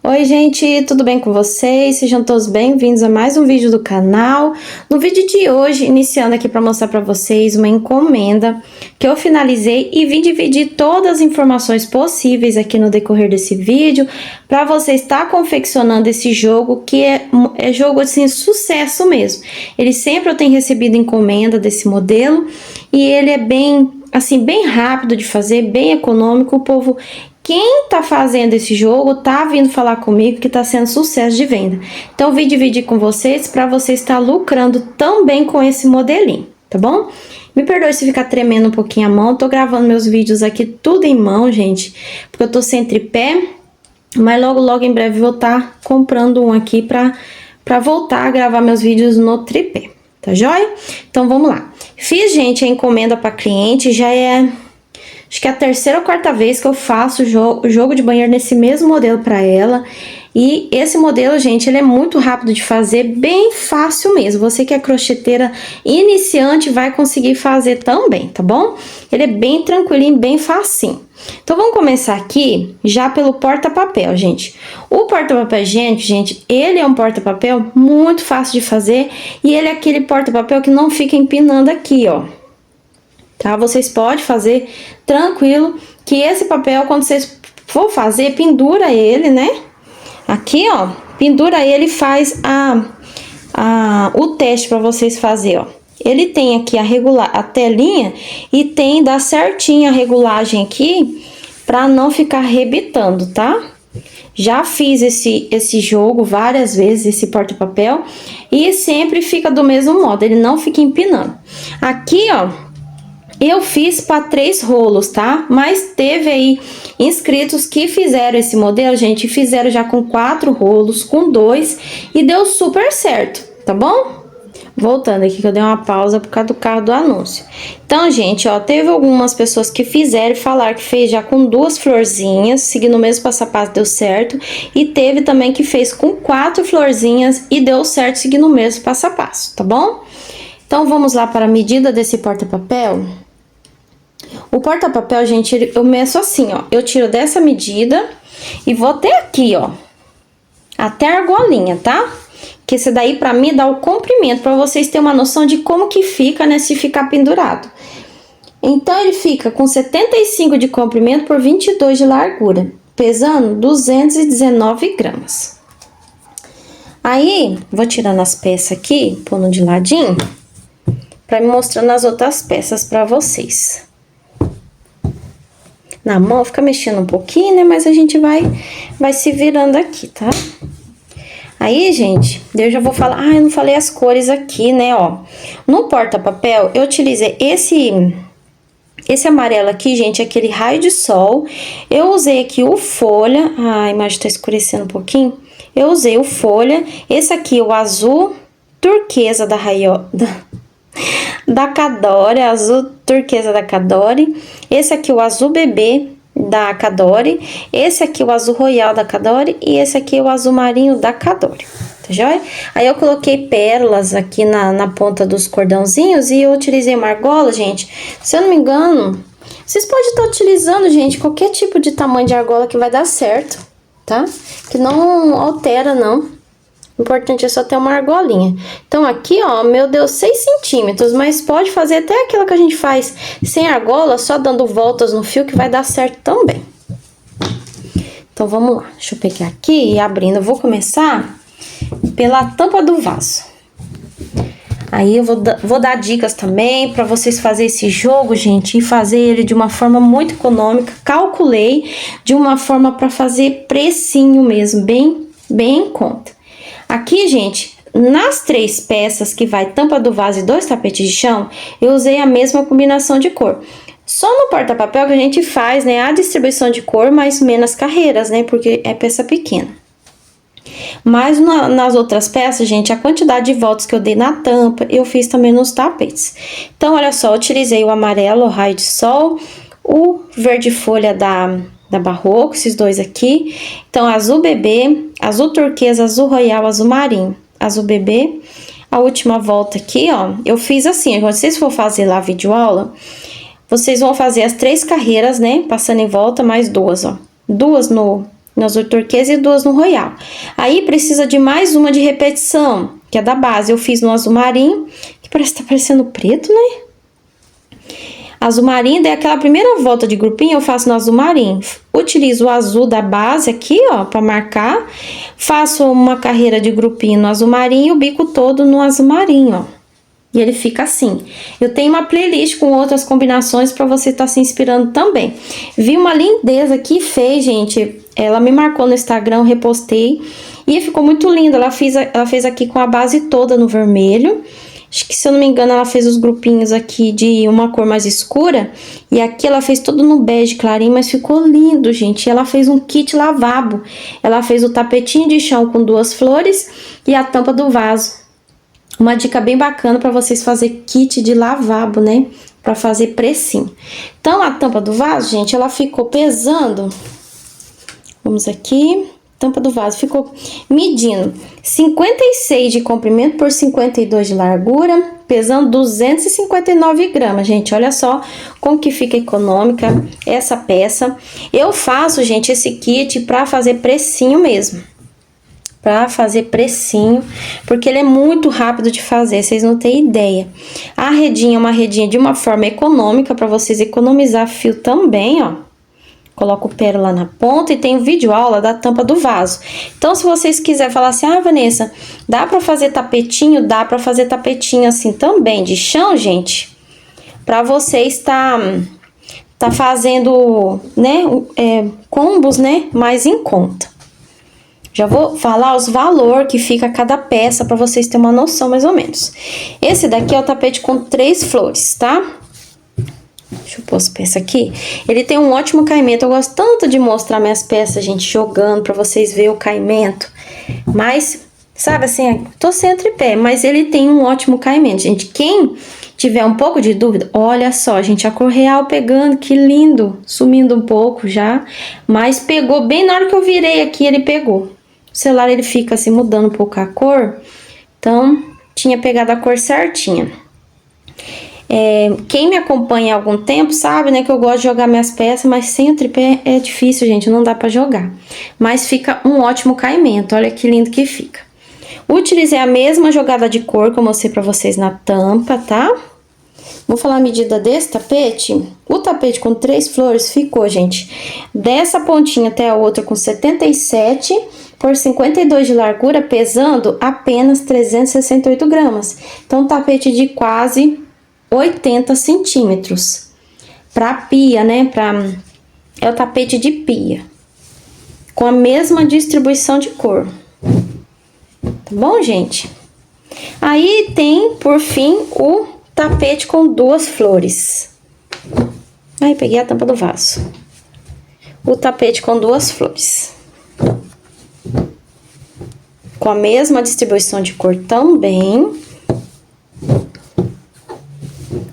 Oi gente, tudo bem com vocês? Sejam todos bem-vindos a mais um vídeo do canal. No vídeo de hoje, iniciando aqui para mostrar para vocês uma encomenda que eu finalizei e vim dividir todas as informações possíveis aqui no decorrer desse vídeo para você estar confeccionando esse jogo que é jogo assim, sucesso mesmo. Ele sempre eu tenho recebido encomenda desse modelo e ele é bem rápido de fazer, bem econômico. O povo, quem tá fazendo esse jogo, tá vindo falar comigo que tá sendo sucesso de venda. Então, eu vim dividir com vocês para você estar lucrando também com esse modelinho, tá bom? Me perdoe se ficar tremendo um pouquinho a mão, eu tô gravando meus vídeos aqui tudo em mão, gente, porque eu tô sem tripé, mas logo em breve vou estar comprando um aqui pra voltar a gravar meus vídeos no tripé, tá joia? Então, vamos lá. Fiz, gente, a encomenda para cliente, já é... acho que é a terceira ou quarta vez que eu faço o jogo de banheiro nesse mesmo modelo para ela. E esse modelo, gente, ele é muito rápido de fazer, bem fácil mesmo. Você que é crocheteira iniciante vai conseguir fazer também, tá bom? Ele é bem tranquilinho, bem facinho. Então, vamos começar aqui já pelo porta-papel, gente. O porta-papel higiênico, gente, ele é um porta-papel muito fácil de fazer. E ele é aquele porta-papel que não fica empinando aqui, ó. Tá? Vocês podem fazer tranquilo, que esse papel, quando vocês for fazer, pendura ele, né? Aqui, ó, pendura ele e faz o teste para vocês fazer, ó. Ele tem aqui a telinha e tem, dá certinho a regulagem aqui, para não ficar arrebitando, tá? Já fiz esse jogo várias vezes, esse porta-papel, e sempre fica do mesmo modo, ele não fica empinando. Aqui, ó, eu fiz para 3 rolos, tá? Mas teve aí inscritos que fizeram esse modelo, gente, fizeram já com 4 rolos, com 2, e deu super certo, tá bom? Voltando aqui que eu dei uma pausa por causa do carro do anúncio. Então, gente, ó, teve algumas pessoas que fizeram e falaram que fez já com 2 florzinhas, seguindo o mesmo passo a passo, deu certo. E teve também que fez com 4 florzinhas e deu certo, seguindo o mesmo passo a passo, tá bom? Então, vamos lá para a medida desse porta-papel. O porta-papel, gente, eu meço assim, ó. Eu tiro dessa medida e vou até aqui, ó. Até a argolinha, tá? Que esse daí, pra mim, dá o comprimento, pra vocês terem uma noção de como que fica, né, se ficar pendurado. Então, ele fica com 75 de comprimento por 22 de largura, pesando 219 gramas. Aí, vou tirando as peças aqui, pondo de ladinho, pra me mostrando as outras peças pra vocês. Na mão, fica mexendo um pouquinho, né? Mas a gente vai se virando aqui, tá? Aí, gente, eu já vou falar... Ah, eu não falei as cores aqui, né, ó. No porta-papel, eu utilizei esse amarelo aqui, gente, aquele raio de sol. Eu usei aqui o folha... Ah, a imagem tá escurecendo um pouquinho. Eu usei o folha. Esse aqui, o azul turquesa da Cadore, azul turquesa da Cadore. Esse aqui o azul bebê da Cadore. Esse aqui o azul royal da Cadore. E esse aqui o azul marinho da Cadore, tá joia? Aí eu coloquei pérolas aqui na ponta dos cordãozinhos e eu utilizei uma argola, gente. Se eu não me engano, vocês podem estar utilizando, gente, qualquer tipo de tamanho de argola que vai dar certo, tá? Que não altera, não. O importante é só ter uma argolinha. Então, aqui, ó, meu Deus, 6 centímetros, mas pode fazer até aquilo que a gente faz sem argola, só dando voltas no fio, que vai dar certo também. Então, vamos lá. Deixa eu pegar aqui e abrindo. Eu vou começar pela tampa do vaso. Aí, eu vou dar dicas também para vocês fazerem esse jogo, gente, e fazer ele de uma forma muito econômica. Calculei de uma forma para fazer precinho mesmo, bem em conta. Aqui, gente, nas 3 peças que vai tampa do vaso e 2 tapetes de chão, eu usei a mesma combinação de cor. Só no porta-papel que a gente faz, né, a distribuição de cor, mas menos carreiras, né, porque é peça pequena. Mas nas outras peças, gente, a quantidade de voltas que eu dei na tampa, eu fiz também nos tapetes. Então, olha só, eu utilizei o amarelo, o raio de sol, o verde folha da Barroco, esses 2 aqui. Então, azul bebê, azul turquesa, azul royal, azul marinho, azul bebê. A última volta aqui, ó, eu fiz assim, quando vocês for fazer lá a videoaula, vocês vão fazer as 3 carreiras, né, passando em volta, mais 2, ó. 2 no no azul turquesa e 2 no royal. Aí precisa de mais uma de repetição, que é da base. Eu fiz no azul marinho, que parece que tá parecendo preto, né? Azul marinho, daí aquela primeira volta de grupinho eu faço no azul marinho. Utilizo o azul da base aqui, ó, pra marcar. Faço uma carreira de grupinho no azul marinho e o bico todo no azul marinho, ó. E ele fica assim. Eu tenho uma playlist com outras combinações para você estar se inspirando também. Vi uma lindeza que fez, gente. Ela me marcou no Instagram, repostei. E ficou muito lindo. Ela fez aqui com a base toda no vermelho. Acho que, se eu não me engano, ela fez os grupinhos aqui de uma cor mais escura. E aqui ela fez tudo no bege clarinho, mas ficou lindo, gente. E ela fez um kit lavabo. Ela fez o tapetinho de chão com 2 flores e a tampa do vaso. Uma dica bem bacana para vocês fazer kit de lavabo, né? Para fazer precinho. Então, a tampa do vaso, gente, ela ficou pesando. Vamos aqui. Tampa do vaso ficou medindo 56 de comprimento por 52 de largura, pesando 259 gramas, gente. Olha só como que fica econômica essa peça. Eu faço, gente, esse kit para fazer precinho mesmo. Para fazer precinho, porque ele é muito rápido de fazer, vocês não têm ideia. A redinha é uma redinha de uma forma econômica, para vocês economizar fio também, ó. Coloco pérola na ponta e tem vídeo aula da tampa do vaso. Então, se vocês quiserem falar assim, ah, Vanessa, dá para fazer tapetinho? Dá para fazer tapetinho assim também, de chão, gente. Para vocês tá fazendo, né, combos, né, mais em conta. Já vou falar os valores que fica cada peça para vocês terem uma noção mais ou menos. Esse daqui é o tapete com 3 flores, tá? Deixa eu pôr as peças aqui. Ele tem um ótimo caimento. Eu gosto tanto de mostrar minhas peças, gente, jogando pra vocês verem o caimento. Mas, sabe assim, tô sem tripé, mas ele tem um ótimo caimento, gente. Quem tiver um pouco de dúvida, olha só, gente, a cor real pegando, que lindo. Sumindo um pouco já, mas pegou bem na hora que eu virei aqui, ele pegou. O celular, ele fica assim, mudando um pouco a cor. Então, tinha pegado a cor certinha. Quem me acompanha há algum tempo sabe, né, que eu gosto de jogar minhas peças, mas sem o tripé é difícil, gente, não dá pra jogar. Mas fica um ótimo caimento, olha que lindo que fica. Utilizei a mesma jogada de cor que eu mostrei pra vocês na tampa, tá? Vou falar a medida desse tapete. O tapete com 3 flores ficou, gente, dessa pontinha até a outra com 77 por 52 de largura, pesando apenas 368 gramas. Então, tapete de quase 80 centímetros. Pra pia, né? É o tapete de pia. Com a mesma distribuição de cor. Tá bom, gente? Aí tem, por fim, o tapete com 2 flores. Aí, peguei a tampa do vaso. O tapete com 2 flores. Com a mesma distribuição de cor também.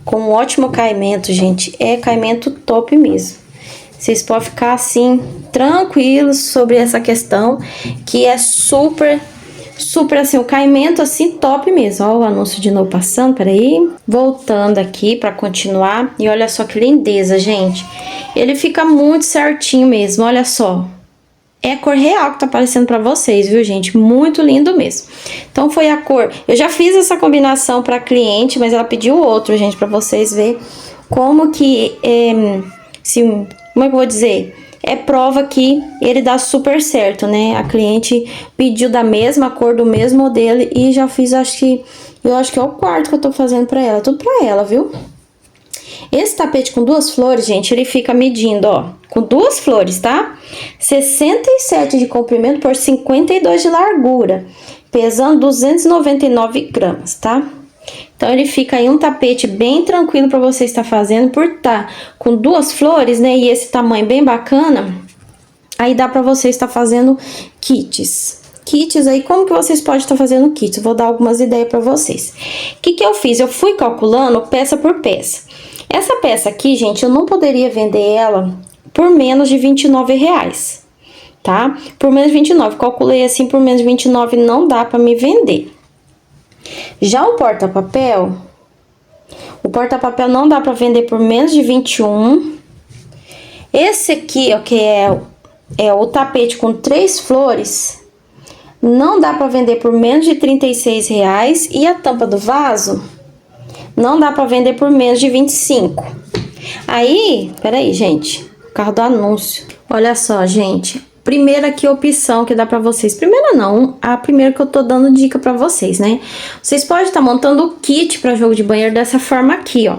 Com um ótimo caimento, gente. É caimento top mesmo. Vocês podem ficar assim, tranquilos sobre essa questão, que é super assim, o caimento assim, top mesmo. Ó, o anúncio de novo passando, peraí. Voltando aqui pra continuar. E olha só que lindeza, gente. Ele fica muito certinho mesmo, olha só. É a cor real que tá aparecendo pra vocês, viu, gente? Muito lindo mesmo. Então, foi a cor... Eu já fiz essa combinação pra cliente, mas ela pediu outro, gente, pra vocês verem como que... como é que eu vou dizer? É prova que ele dá super certo, né? A cliente pediu da mesma cor, do mesmo modelo, e já fiz, eu acho que é o quarto que eu tô fazendo pra ela. Tudo pra ela, viu? Esse tapete com 2 flores, gente, ele fica medindo, ó, com 2 flores, tá? 67 de comprimento por 52 de largura, pesando 299 gramas, tá? Então, ele fica aí um tapete bem tranquilo pra você estar fazendo, por estar com 2 flores, né? E esse tamanho bem bacana, aí dá pra você estar fazendo kits. Kits aí, como que vocês podem estar fazendo kits? Eu vou dar algumas ideias pra vocês. O que eu fiz? Eu fui calculando peça por peça. Essa peça aqui, gente, eu não poderia vender ela por menos de R$29, tá? Por menos de 29, calculei assim, por menos de 29 não dá pra me vender. Já o porta-papel não dá pra vender por menos de 21. Esse aqui, ó, que é é o tapete com 3 flores, não dá pra vender por menos de R$ 36. E a tampa do vaso, não dá pra vender por menos de 25. Aí, peraí, gente, o carro do anúncio. Olha só, gente. Primeira aqui opção que dá pra vocês. Primeira não, a primeira que eu tô dando dica pra vocês, né? Vocês podem estar montando o kit pra jogo de banheiro dessa forma aqui, ó.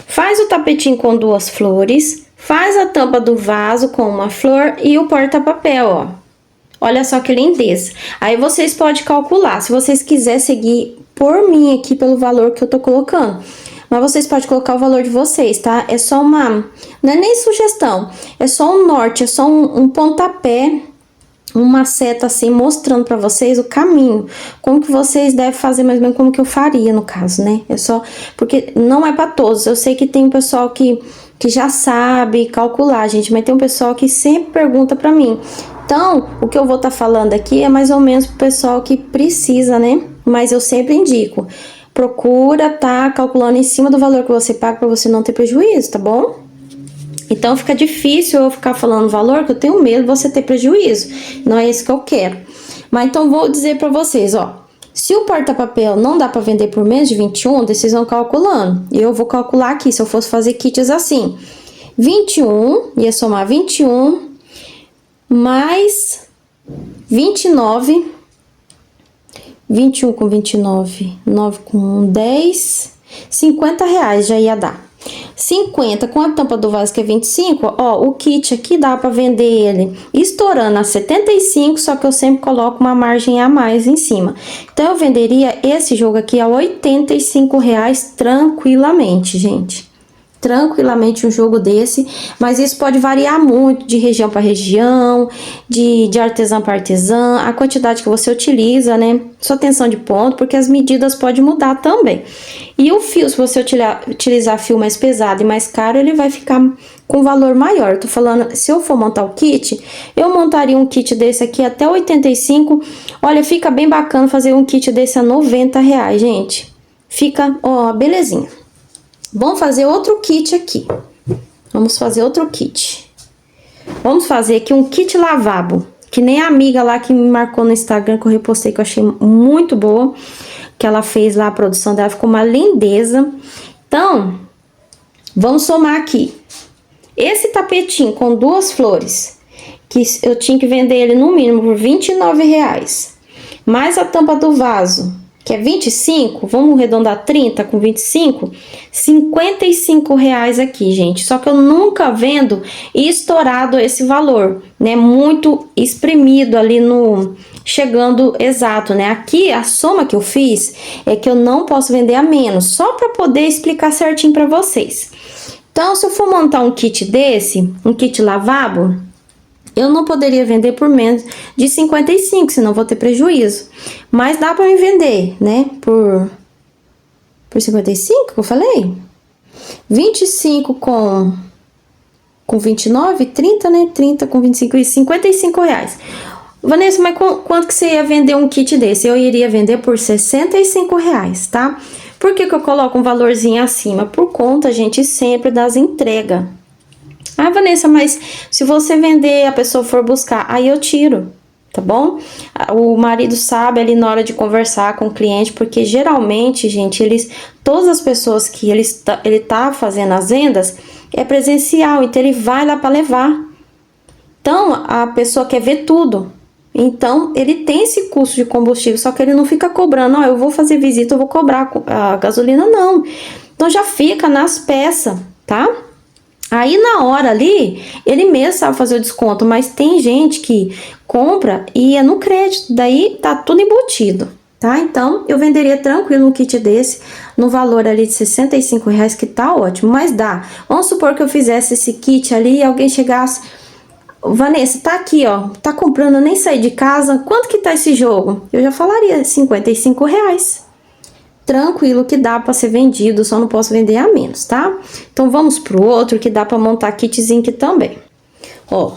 Faz o tapetinho com 2 flores, faz a tampa do vaso com uma flor e o porta-papel, ó. Olha só que lindeza. Aí vocês podem calcular, se vocês quiserem seguir por mim aqui pelo valor que eu tô colocando. Mas vocês podem colocar o valor de vocês, tá? É só uma... Não é nem sugestão. É só um norte, é só um pontapé, uma seta assim, mostrando pra vocês o caminho. Como que vocês devem fazer, mais ou menos como que eu faria, no caso, né? É só... Porque não é pra todos. Eu sei que tem um pessoal que já sabe calcular, gente. Mas tem um pessoal que sempre pergunta pra mim. Então, o que eu vou estar falando aqui é mais ou menos pro pessoal que precisa, né? Mas eu sempre indico. Procura tá calculando em cima do valor que você paga para você não ter prejuízo, tá bom? Então fica difícil eu ficar falando valor, que eu tenho medo de você ter prejuízo. Não é isso que eu quero. Mas então vou dizer para vocês, ó. Se o porta-papel não dá para vender por menos de 21, vocês vão calculando. Eu vou calcular aqui, se eu fosse fazer kits assim. 21, ia somar 21 mais 29... 21 com 29, 9 com 1, 10, R$ 50 já ia dar. 50 com a tampa do vaso que é 25, ó, o kit aqui dá pra vender ele estourando a 75, só que eu sempre coloco uma margem a mais em cima. Então, eu venderia esse jogo aqui a R$ 85 tranquilamente, gente. Tranquilamente um jogo desse, mas isso pode variar muito de região para região, de artesã para artesã, a quantidade que você utiliza, né? Sua tensão de ponto, porque as medidas podem mudar também. E o fio, se você utilizar fio mais pesado e mais caro, ele vai ficar com valor maior. Eu tô falando, se eu for montar o kit, eu montaria um kit desse aqui até 85. Olha, fica bem bacana fazer um kit desse a R$ 90, gente. Fica, ó, belezinha. Vamos fazer outro kit aqui. Vamos fazer outro kit. Vamos fazer aqui um kit lavabo. Que nem a amiga lá que me marcou no Instagram, que eu repostei, que eu achei muito boa. Que ela fez lá, a produção dela ficou uma lindeza. Então, vamos somar aqui. Esse tapetinho com 2 flores, que eu tinha que vender ele no mínimo por R$ 29. Mais a tampa do vaso, que é 25, vamos arredondar 30 com 25, R$ 55 aqui, gente. Só que eu nunca vendo estourado esse valor, né? Muito espremido ali no... chegando exato, né? Aqui, a soma que eu fiz é que eu não posso vender a menos, só para poder explicar certinho para vocês. Então, se eu for montar um kit desse, um kit lavabo, eu não poderia vender por menos de 55, senão vou ter prejuízo. Mas dá pra me vender, né? Por 55, que eu falei? 25 com 29, 30, né? 30 com 25 e R$ 55. Vanessa, mas quanto que você ia vender um kit desse? Eu iria vender por R$ 65, tá? Por que que eu coloco um valorzinho acima? Por conta, gente, sempre das entregas. Ah, Vanessa, mas se você vender, a pessoa for buscar, aí eu tiro, tá bom? O marido sabe ali na hora de conversar com o cliente, porque geralmente, gente, todas as pessoas que ele tá fazendo as vendas é presencial, então ele vai lá para levar. Então, a pessoa quer ver tudo. Então, ele tem esse custo de combustível, só que ele não fica cobrando, ó, eu vou fazer visita, eu vou cobrar a gasolina, não. Então, já fica nas peças, tá? Aí, na hora ali, ele mesmo sabe fazer o desconto, mas tem gente que compra e é no crédito, daí tá tudo embutido, tá? Então, eu venderia tranquilo um kit desse, no valor ali de R$ 65, que tá ótimo, mas dá. Vamos supor que eu fizesse esse kit ali e alguém chegasse, Vanessa, tá aqui, ó, tá comprando, eu nem saí de casa, quanto que tá esse jogo? Eu já falaria R$ 55. Tranquilo que dá para ser vendido, só não posso vender a menos, tá? Então, vamos pro outro que dá para montar kitzinho aqui também. Ó,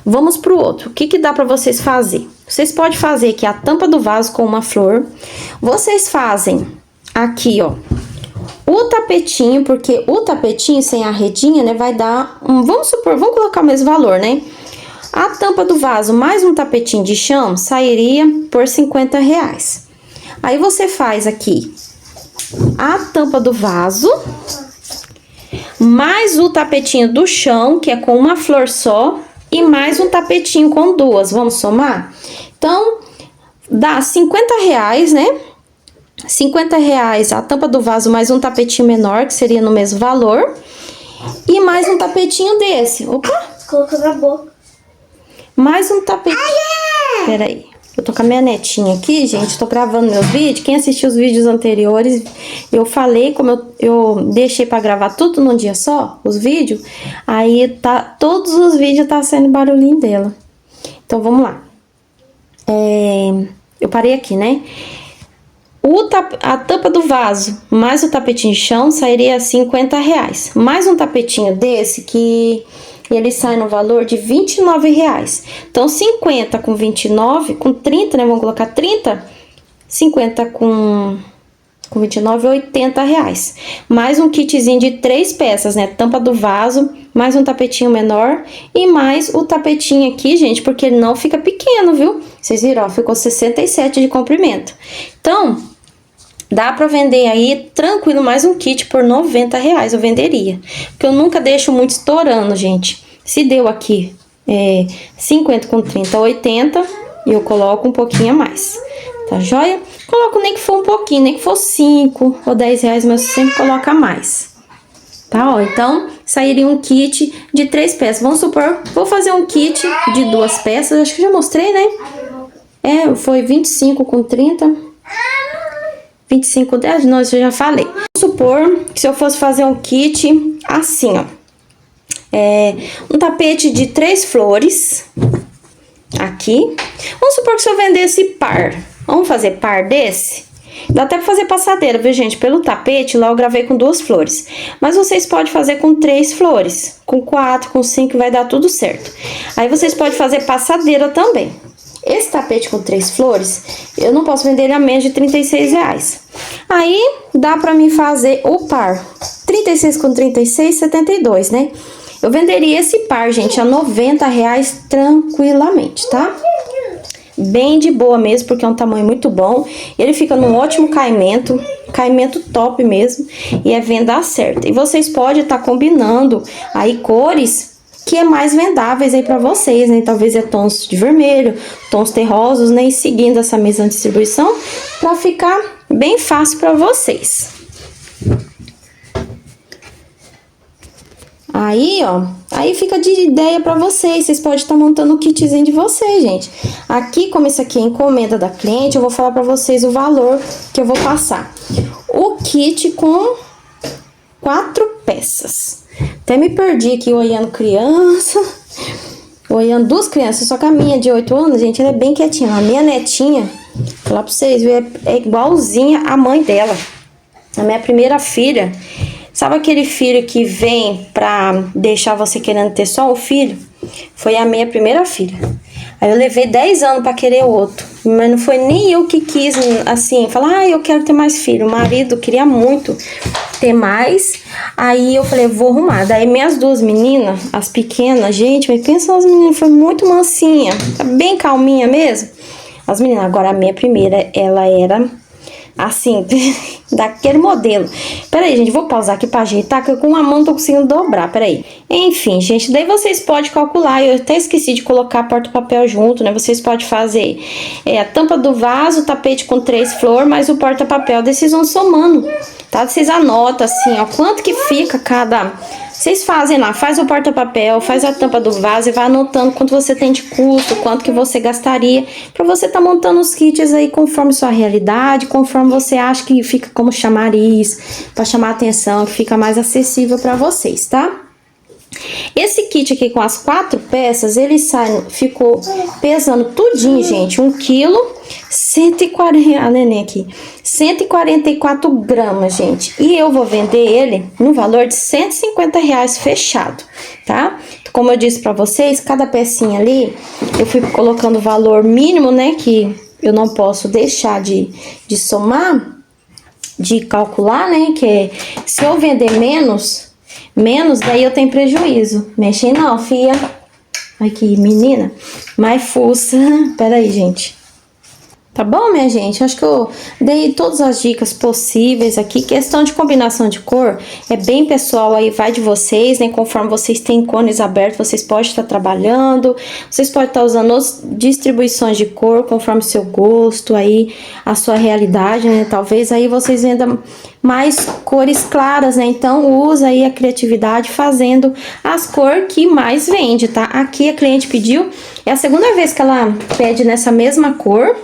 vamos pro outro. O que que dá para vocês fazer? Vocês podem fazer aqui a tampa do vaso com uma flor. Vocês fazem aqui, ó, o tapetinho, porque o tapetinho sem a redinha, né, vai dar vamos supor, vamos colocar o mesmo valor, né? A tampa do vaso mais um tapetinho de chão sairia por R$50. Aí você faz aqui a tampa do vaso, mais o tapetinho do chão, que é com uma flor só, e mais um tapetinho com duas. Vamos somar? Então, dá R$50, né? R$50 a tampa do vaso mais um tapetinho menor, que seria no mesmo valor. E mais um tapetinho desse. Opa! Colocou na boca. Mais um tapetinho. Peraí. Eu tô com a minha netinha aqui, gente. Tô gravando meus vídeos. Quem assistiu os vídeos anteriores, eu falei como eu deixei pra gravar tudo num dia só, os vídeos. Aí todos os vídeos tá saindo barulhinho dela. Então vamos lá. Eu parei aqui, né? A tampa do vaso mais o tapetinho de chão sairia R$50. Mais um tapetinho desse que ele sai no valor de R$29. Então, 50 com 29, com 30, né? Vamos colocar 30. 50 com 29, R$80. Mais um kitzinho de 3 peças, né? Tampa do vaso, mais um tapetinho menor e mais o tapetinho aqui, gente, porque ele não fica pequeno, viu? Vocês viram, ó, ficou 67 de comprimento. Então, dá pra vender aí, tranquilo, mais um kit por R$90 eu venderia. Porque eu nunca deixo muito estourando, gente. Se deu aqui 50 com 30, 80, eu coloco um pouquinho a mais. Tá joia? Coloco nem que for um pouquinho, nem que for 5 ou R$10, mas eu sempre coloco a mais. Tá, ó, então, sairia um kit de 3 peças. Vamos supor, vou fazer um kit de 2 peças, acho que já mostrei, né? Foi 25 com 30. 25, 10, não, isso eu já falei. Vamos supor que se eu fosse fazer um kit assim, ó. Um tapete de 3 flores. Aqui. Vamos supor que se eu vendesse par. Vamos fazer par desse? Dá até pra fazer passadeira, viu, gente? Pelo tapete, lá eu gravei com 2 flores. Mas vocês podem fazer com 3 flores. Com 4, com 5, vai dar tudo certo. Aí vocês podem fazer passadeira também. Esse tapete com 3 flores, eu não posso vender ele a menos de R$36. Aí, dá pra mim fazer o par. 36 com 36, 72, né? Eu venderia esse par, gente, a R$90 tranquilamente, tá? Bem de boa mesmo, porque é um tamanho muito bom. Ele fica num ótimo caimento top mesmo. E é venda certa. E vocês podem estar combinando aí cores que é mais vendáveis aí pra vocês, né? Talvez tons de vermelho, tons terrosos, né? E seguindo essa mesma distribuição pra ficar bem fácil pra vocês. Aí, ó, aí fica de ideia pra vocês. Vocês podem estar montando o kitzinho de vocês, gente. Aqui, como isso aqui é encomenda da cliente, eu vou falar pra vocês o valor que eu vou passar. O kit com 4 peças. Até me perdi aqui olhando criança, olhando 2 crianças, só que a minha de 8 anos, gente, ela é bem quietinha. A minha netinha, vou falar pra vocês, é igualzinha a mãe dela. A minha primeira filha, sabe aquele filho que vem pra deixar você querendo ter só um filho? Foi a minha primeira filha. Aí eu levei 10 anos pra querer outro, mas não foi nem eu que quis, assim, falar, eu quero ter mais filho. O marido queria muito ter mais, aí eu falei, vou arrumar. Daí minhas 2 meninas, as pequenas, gente, mas pensa nas meninas, foi muito mansinha, bem calminha mesmo. As meninas, agora a minha primeira, ela era assim, daquele modelo. Peraí, gente, vou pausar aqui pra ajeitar, que eu com uma mão não tô conseguindo dobrar, peraí. Enfim, gente, daí vocês podem calcular, eu até esqueci de colocar porta-papel junto, né? Vocês podem fazer a tampa do vaso, tapete com 3 flores, mais o porta-papel, daí vocês vão somando, tá? Vocês anotam assim, ó, quanto que fica cada... Vocês fazem lá, faz o porta-papel, faz a tampa do vaso e vai anotando quanto você tem de custo, quanto que você gastaria, pra você tá montando os kits aí conforme sua realidade, conforme você acha que fica como chamariz, pra chamar atenção, que fica mais acessível pra vocês, tá? Esse kit aqui com as 4 peças, ele ficou pesando tudinho, gente, 1 quilo, 140, a neném aqui, 144 gramas, gente. E eu vou vender ele no valor de R$150 fechado, tá? Como eu disse pra vocês, cada pecinha ali, eu fui colocando o valor mínimo, né, que eu não posso deixar de somar, de calcular, né, que se eu vender menos, daí eu tenho prejuízo. Mexe não, fia. Ai, que menina. Mais fuça. Pera aí, gente. Tá bom, minha gente? Acho que eu dei todas as dicas possíveis aqui. Questão de combinação de cor é bem pessoal, aí vai de vocês, né? Conforme vocês têm cones abertos, vocês podem estar trabalhando. Vocês podem estar usando as distribuições de cor conforme o seu gosto, aí a sua realidade, né? Talvez aí vocês vendam mais cores claras, né? Então usa aí a criatividade fazendo as cores que mais vende, tá? Aqui a cliente pediu, é a segunda vez que ela pede nessa mesma cor.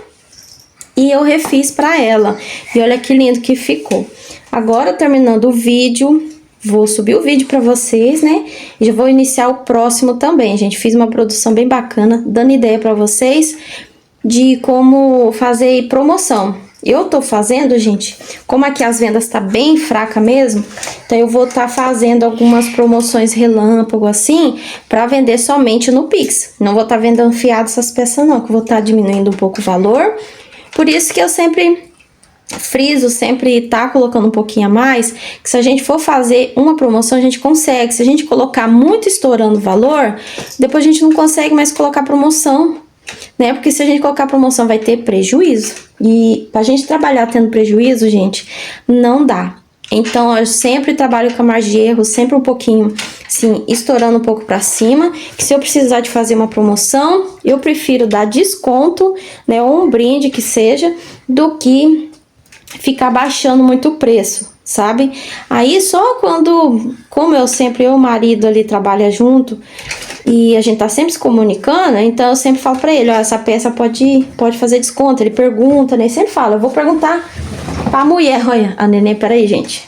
E eu refiz pra ela. E olha que lindo que ficou. Agora, terminando o vídeo, vou subir o vídeo pra vocês, né? E já vou iniciar o próximo também, gente. Fiz uma produção bem bacana, dando ideia pra vocês de como fazer promoção. Eu tô fazendo, gente, como aqui as vendas tá bem fraca mesmo, então eu vou tá fazendo algumas promoções relâmpago assim, pra vender somente no Pix. Não vou tá vendendo fiado essas peças não, que eu vou tá diminuindo um pouco o valor. Por isso que eu sempre friso, sempre tá colocando um pouquinho a mais, que se a gente for fazer uma promoção, a gente consegue. Se a gente colocar muito estourando o valor, depois a gente não consegue mais colocar promoção, né? Porque se a gente colocar promoção, vai ter prejuízo. E pra gente trabalhar tendo prejuízo, gente, não dá. Então, eu sempre trabalho com a margem de erro, sempre um pouquinho, assim, estourando um pouco pra cima. Que se eu precisar de fazer uma promoção, eu prefiro dar desconto, né, ou um brinde que seja, do que ficar baixando muito o preço, sabe? Aí, só quando, como eu e o marido ali trabalha junto, e a gente tá sempre se comunicando, então eu sempre falo pra ele, ó, essa peça pode fazer desconto. Ele pergunta, né, sempre fala, eu vou perguntar pra mulher. Olha, a neném, peraí, gente.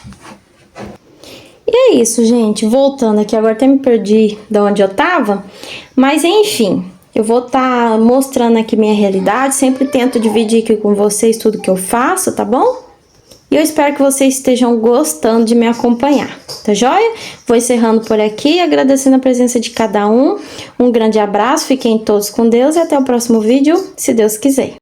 E é isso, gente. Voltando aqui, agora até me perdi de onde eu tava. Mas, enfim, eu vou estar mostrando aqui minha realidade. Sempre tento dividir aqui com vocês tudo que eu faço, tá bom? E eu espero que vocês estejam gostando de me acompanhar, tá joia? Vou encerrando por aqui, agradecendo a presença de cada um. Um grande abraço, fiquem todos com Deus e até o próximo vídeo, se Deus quiser.